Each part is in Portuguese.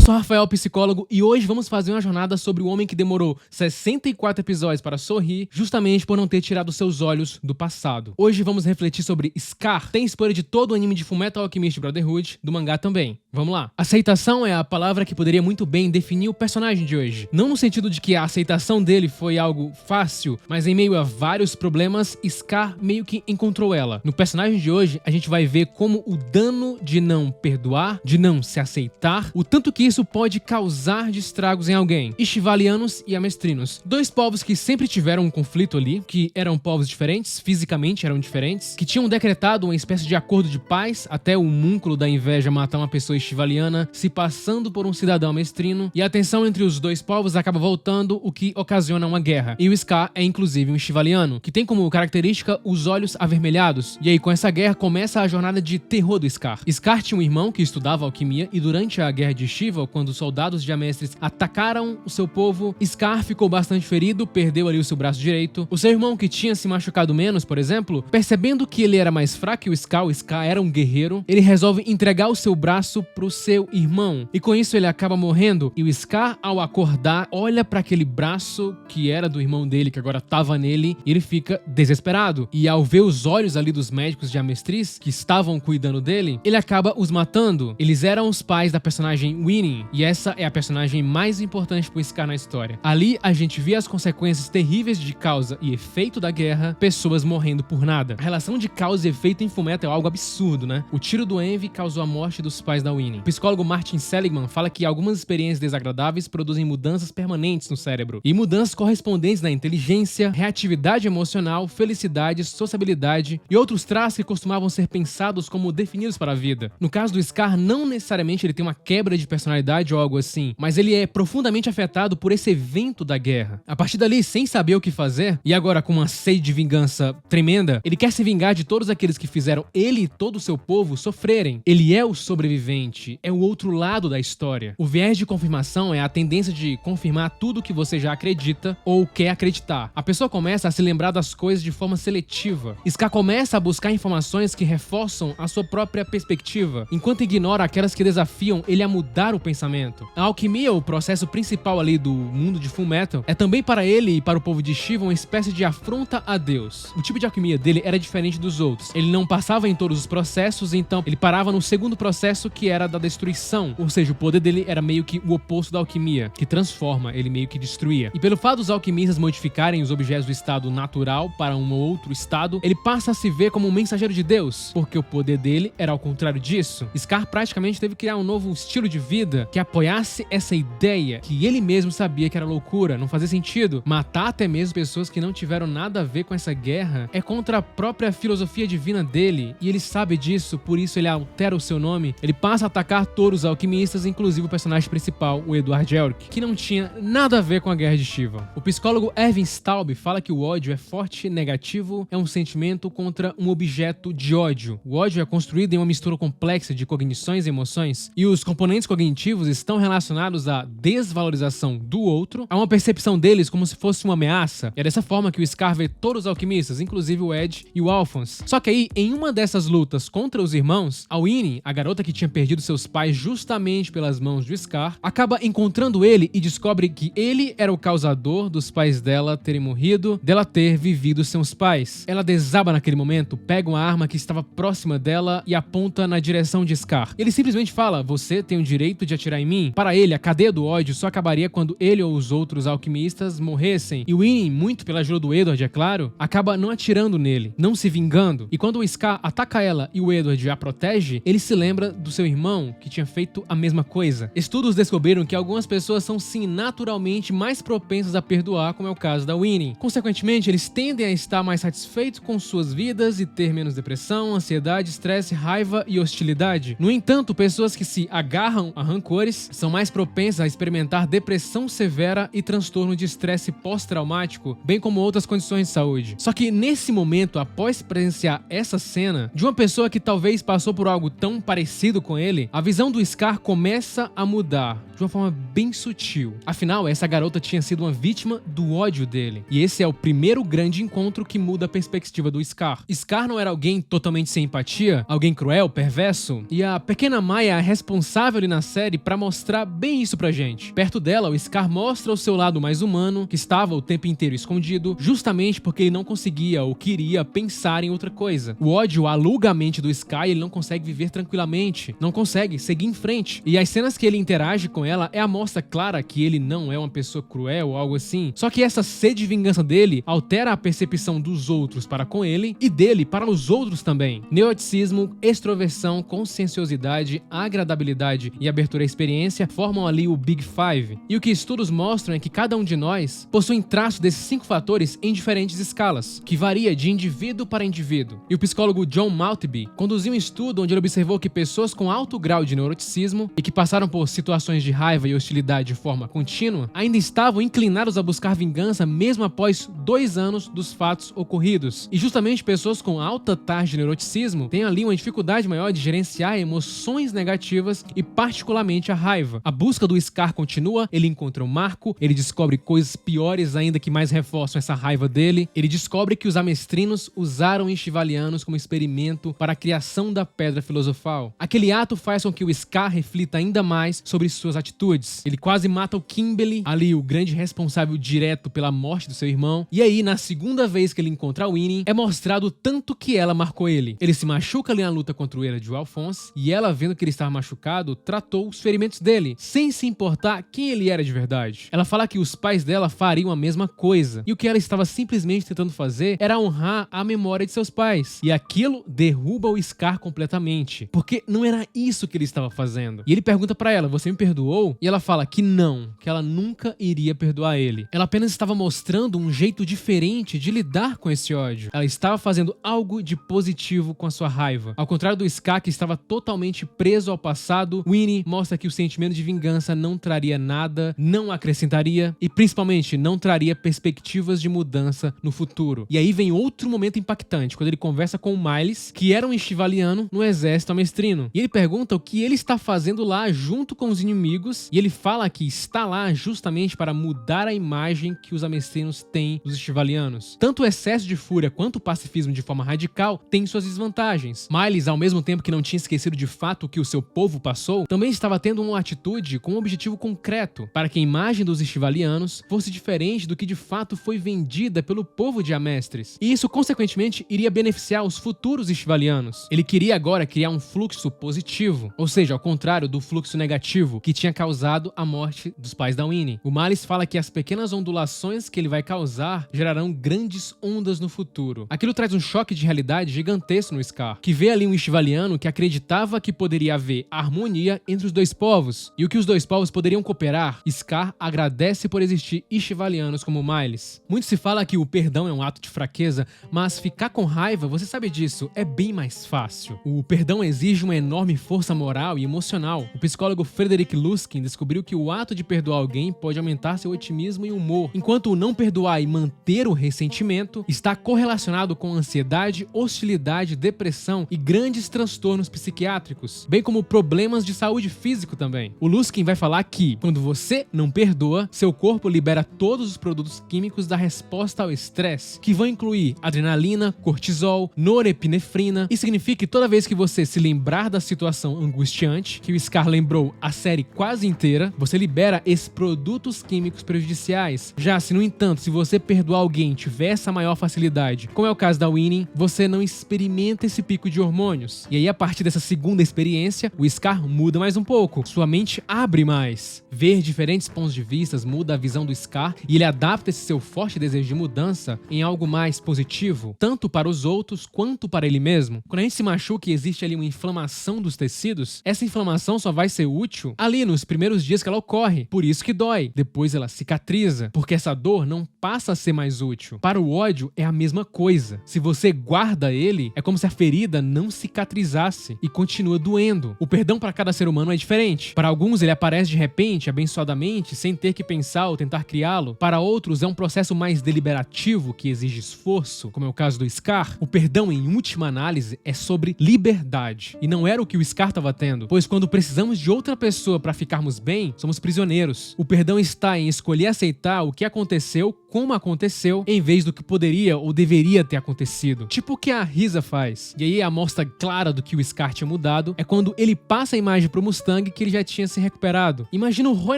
sou Rafael, psicólogo, e hoje vamos fazer uma jornada sobre o homem que demorou 64 episódios para sorrir, justamente por não ter tirado seus olhos do passado. Hoje vamos refletir sobre Scar. Tem spoiler de todo o anime de Fullmetal Alchemist Brotherhood, do mangá também. Vamos lá. Aceitação é a palavra que poderia muito bem definir o personagem de hoje. Não no sentido de que a aceitação dele foi algo fácil, mas em meio a vários problemas, Scar meio que encontrou ela. No personagem de hoje, a gente vai ver como o dano de não perdoar, de não se aceitar, o tanto que isso pode causar de estragos em alguém. Ishvalianos e Amestrinos. Dois povos que sempre tiveram um conflito ali, que eram povos diferentes, fisicamente eram diferentes, que tinham decretado uma espécie de acordo de paz, até o homúnculo da inveja matar uma pessoa Ishvaliana, se passando por um cidadão amestrino, e a tensão entre os dois povos acaba voltando, o que ocasiona uma guerra. E o Scar é inclusive um Ishvaliano, que tem como característica os olhos avermelhados. E aí com essa guerra começa a jornada de terror do Scar. Scar tinha um irmão que estudava alquimia, e durante a guerra de Shiva, quando os soldados de Amestris atacaram o seu povo, Scar ficou bastante ferido, perdeu ali o seu braço direito. O seu irmão, que tinha se machucado menos, por exemplo, percebendo que ele era mais fraco que o Scar era um guerreiro, ele resolve entregar o seu braço pro seu irmão. E com isso ele acaba morrendo, e o Scar, ao acordar, olha para aquele braço que era do irmão dele, que agora tava nele, e ele fica desesperado. E ao ver os olhos ali dos médicos de Amestris, que estavam cuidando dele, ele acaba os matando. Eles eram os pais da personagem Winnie, e essa é a personagem mais importante pro Scar na história. Ali a gente vê as consequências terríveis de causa e efeito da guerra, pessoas morrendo por nada. A relação de causa e efeito em Fullmetal é algo absurdo, né? O tiro do Envy causou a morte dos pais da Winnie. O psicólogo Martin Seligman fala que algumas experiências desagradáveis produzem mudanças permanentes no cérebro, e mudanças correspondentes na inteligência, reatividade emocional, felicidade, sociabilidade e outros traços que costumavam ser pensados como definidos para a vida. No caso do Scar, não necessariamente ele tem uma quebra de personalidade ou algo assim, mas ele é profundamente afetado por esse evento da guerra. A partir dali, sem saber o que fazer, e agora com uma sede de vingança tremenda, ele quer se vingar de todos aqueles que fizeram ele e todo o seu povo sofrerem. Ele é o sobrevivente, é o outro lado da história. O viés de confirmação é a tendência de confirmar tudo que você já acredita ou quer acreditar. A pessoa começa a se lembrar das coisas de forma seletiva. Scar começa a buscar informações que reforçam a sua própria perspectiva, enquanto ignora aquelas que desafiam ele a mudar o pensamento. A alquimia, o processo principal ali do mundo de Fullmetal, é também para ele e para o povo de Shiva uma espécie de afronta a Deus. O tipo de alquimia dele era diferente dos outros. Ele não passava em todos os processos, então ele parava no segundo processo, que era da destruição. Ou seja, o poder dele era meio que o oposto da alquimia, que transforma, ele meio que destruía. E pelo fato dos alquimistas modificarem os objetos do estado natural para um outro estado, ele passa a se ver como um mensageiro de Deus, porque o poder dele era ao contrário disso. Scar praticamente teve que criar um novo estilo de vida que apoiasse essa ideia que ele mesmo sabia que era loucura, não fazia sentido. Matar até mesmo pessoas que não tiveram nada a ver com essa guerra é contra a própria filosofia divina dele, e ele sabe disso, por isso ele altera o seu nome. Ele passa a atacar todos os alquimistas, inclusive o personagem principal, o Edward Elric, que não tinha nada a ver com a guerra de Shiva. O psicólogo Erwin Staub fala que o ódio é forte e negativo, é um sentimento contra um objeto de ódio. O ódio é construído em uma mistura complexa de cognições e emoções, e os componentes cognitivos estão relacionados à desvalorização do outro, a uma percepção deles como se fosse uma ameaça. E é dessa forma que o Scar vê todos os alquimistas, inclusive o Ed e o Alphonse. Só que aí, em uma dessas lutas contra os irmãos, a Winnie, a garota que tinha perdido seus pais justamente pelas mãos do Scar, acaba encontrando ele e descobre que ele era o causador dos pais dela terem morrido, dela ter vivido sem os pais. Ela desaba naquele momento, pega uma arma que estava próxima dela e aponta na direção de Scar. Ele simplesmente fala: "Você tem o direito de atirar em mim?" Para ele, a cadeia do ódio só acabaria quando ele ou os outros alquimistas morressem. E Winnie, muito pela ajuda do Edward, é claro, acaba não atirando nele, não se vingando. E quando o Scar ataca ela e o Edward a protege, ele se lembra do seu irmão, que tinha feito a mesma coisa. Estudos descobriram que algumas pessoas são sim naturalmente mais propensas a perdoar, como é o caso da Winnie. Consequentemente, eles tendem a estar mais satisfeitos com suas vidas e ter menos depressão, ansiedade, estresse, raiva e hostilidade. No entanto, pessoas que se agarram a rancores são mais propensas a experimentar depressão severa e transtorno de estresse pós-traumático, bem como outras condições de saúde. Só que nesse momento, após presenciar essa cena de uma pessoa que talvez passou por algo tão parecido com ele, a visão do Scar começa a mudar de uma forma bem sutil. Afinal, essa garota tinha sido uma vítima do ódio dele. E esse é o primeiro grande encontro que muda a perspectiva do Scar. Scar não era alguém totalmente sem empatia, alguém cruel, perverso. E a pequena Maya, a responsável ali na série série pra mostrar bem isso pra gente. Perto dela, o Scar mostra o seu lado mais humano, que estava o tempo inteiro escondido, justamente porque ele não conseguia ou queria pensar em outra coisa. O ódio aluga a mente do Scar e ele não consegue viver tranquilamente, não consegue seguir em frente. E as cenas que ele interage com ela é a mostra clara que ele não é uma pessoa cruel ou algo assim. Só que essa sede de vingança dele altera a percepção dos outros para com ele e dele para os outros também. Neuroticismo, extroversão, conscienciosidade, agradabilidade e abertura à experiência formam ali o Big Five. E o que estudos mostram é que cada um de nós possui traços desses 5 fatores em diferentes escalas, que varia de indivíduo para indivíduo. E o psicólogo John Maltby conduziu um estudo onde ele observou que pessoas com alto grau de neuroticismo e que passaram por situações de raiva e hostilidade de forma contínua ainda estavam inclinados a buscar vingança mesmo após 2 anos dos fatos ocorridos. E justamente pessoas com alta taxa de neuroticismo têm ali uma dificuldade maior de gerenciar emoções negativas e particularmente a raiva. A busca do Scar continua, ele encontra o Marco, ele descobre coisas piores ainda que mais reforçam essa raiva dele. Ele descobre que os amestrinos usaram enxivalianos como experimento para a criação da Pedra Filosofal. Aquele ato faz com que o Scar reflita ainda mais sobre suas atitudes. Ele quase mata o Kimberly, ali o grande responsável direto pela morte do seu irmão. E aí, na segunda vez que ele encontra a Winnie, é mostrado o tanto que ela marcou ele. Ele se machuca ali na luta contra o Eradil Alphonse, e ela, vendo que ele estava machucado, tratou os ferimentos dele, sem se importar quem ele era de verdade. Ela fala que os pais dela fariam a mesma coisa, e o que ela estava simplesmente tentando fazer era honrar a memória de seus pais. E aquilo derruba o Scar completamente, porque não era isso que ele estava fazendo. E ele pergunta pra ela, você me perdoou? E ela fala que não, que ela nunca iria perdoar ele. Ela apenas estava mostrando um jeito diferente de lidar com esse ódio. Ela estava fazendo algo de positivo com a sua raiva. Ao contrário do Scar, que estava totalmente preso ao passado, Winnie mostra que o sentimento de vingança não traria nada, não acrescentaria e principalmente não traria perspectivas de mudança no futuro. E aí vem outro momento impactante, quando ele conversa com o Miles, que era um enxivaliano no exército amestrino. E ele pergunta o que ele está fazendo lá junto com os inimigos, e ele fala que está lá justamente para mudar a imagem que os amestrinos têm dos enxivalianos. Tanto o excesso de fúria quanto o pacifismo de forma radical tem suas desvantagens. Miles, ao mesmo tempo que não tinha esquecido de fato o que o seu povo passou, também estava tendo uma atitude com um objetivo concreto, para que a imagem dos enxivalianos fosse diferente do que de fato foi vendida pelo povo de Amestris. E isso, consequentemente, iria beneficiar os futuros enxivalianos. Ele queria agora criar um fluxo positivo, ou seja, ao contrário do fluxo negativo que tinha causado a morte dos pais da Winnie. O Miles fala que as pequenas ondulações que ele vai causar gerarão grandes ondas no futuro. Aquilo traz um choque de realidade gigantesco no Scar, que vê ali um enxivaliano que acreditava que poderia haver harmonia entre os dois povos, e o que os dois povos poderiam cooperar. Scar agradece por existir enxivalianos como Miles. Muito se fala que o perdão é um ato de fraqueza, mas ficar com raiva, você sabe disso, é bem mais fácil. O perdão exige uma enorme força moral e emocional. O psicólogo Frederick Luskin descobriu que o ato de perdoar alguém pode aumentar seu otimismo e humor, enquanto o não perdoar e manter o ressentimento está correlacionado com ansiedade, hostilidade, depressão e grandes transtornos psiquiátricos, bem como problemas de saúde físico também. O Luskin vai falar que, quando você não perdoa, seu corpo libera todos os produtos químicos da resposta ao estresse, que vão incluir adrenalina, cortisol, norepinefrina. Isso significa que toda vez que você se lembrar da situação angustiante, que o Scar lembrou a série quase inteira, você libera esses produtos químicos prejudiciais. Já se, no entanto, se você perdoar alguém e tiver essa maior facilidade, como é o caso da Winnie, você não experimenta esse pico de hormônios. E aí, a partir dessa segunda experiência, o Scar muda mais um pouco. Sua mente abre mais. Ver diferentes pontos de vista muda a visão do Scar e ele adapta esse seu forte desejo de mudança em algo mais positivo, tanto para os outros quanto para ele mesmo. Quando a gente se machuca e existe ali uma inflamação dos tecidos, essa inflamação só vai ser útil ali nos primeiros dias que ela ocorre. Por isso que dói. Depois ela cicatriza, porque essa dor não passa a ser mais útil. Para o ódio é a mesma coisa. Se você guarda ele, é como se a ferida não cicatrizasse e continua doendo. O perdão para cada ser humano é diferente. Para alguns ele aparece de repente, abençoadamente, sem ter que pensar ou tentar criá-lo. Para outros é um processo mais deliberativo que exige esforço, como é o caso do Scar. O perdão, em última análise, é sobre liberdade. E não era o que o Scar estava tendo, pois quando precisamos de outra pessoa para ficarmos bem, somos prisioneiros. O perdão está em escolher aceitar o que aconteceu como aconteceu, em vez do que poderia ou deveria ter acontecido. Tipo o que a Risa faz. E aí a amostra clara do que o Scar tinha mudado é quando ele passa a imagem pro Mustang que ele já tinha se recuperado. Imagina o Roy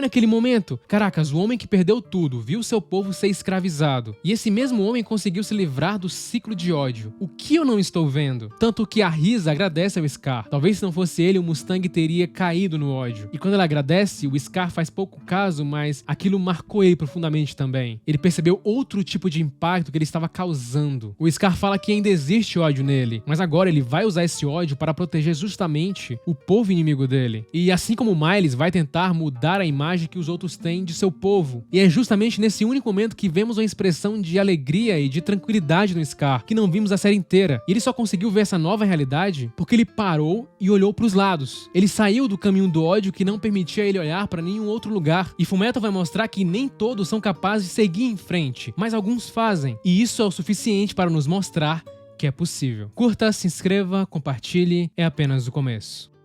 naquele momento. Caracas, o homem que perdeu tudo, viu seu povo ser escravizado. E esse mesmo homem conseguiu se livrar do ciclo de ódio. O que eu não estou vendo? Tanto que a Risa agradece ao Scar. Talvez se não fosse ele, o Mustang teria caído no ódio. E quando ela agradece, o Scar faz pouco caso, mas aquilo marcou ele profundamente também. Ele percebeu outro tipo de impacto que ele estava causando. O Scar fala que ainda existe ódio nele, mas agora ele vai usar esse ódio para proteger justamente o povo inimigo dele. E assim como o Miles vai tentar mudar a imagem que os outros têm de seu povo. E é justamente nesse único momento que vemos uma expressão de alegria e de tranquilidade no Scar, que não vimos a série inteira. E ele só conseguiu ver essa nova realidade porque ele parou e olhou para os lados. Ele saiu do caminho do ódio que não permitia ele olhar para nenhum outro lugar. E Fullmetal vai mostrar que nem todos são capazes de seguir em frente, mas alguns fazem. E isso é o suficiente para nos mostrar que é possível. Curta, se inscreva, compartilhe, é apenas o começo.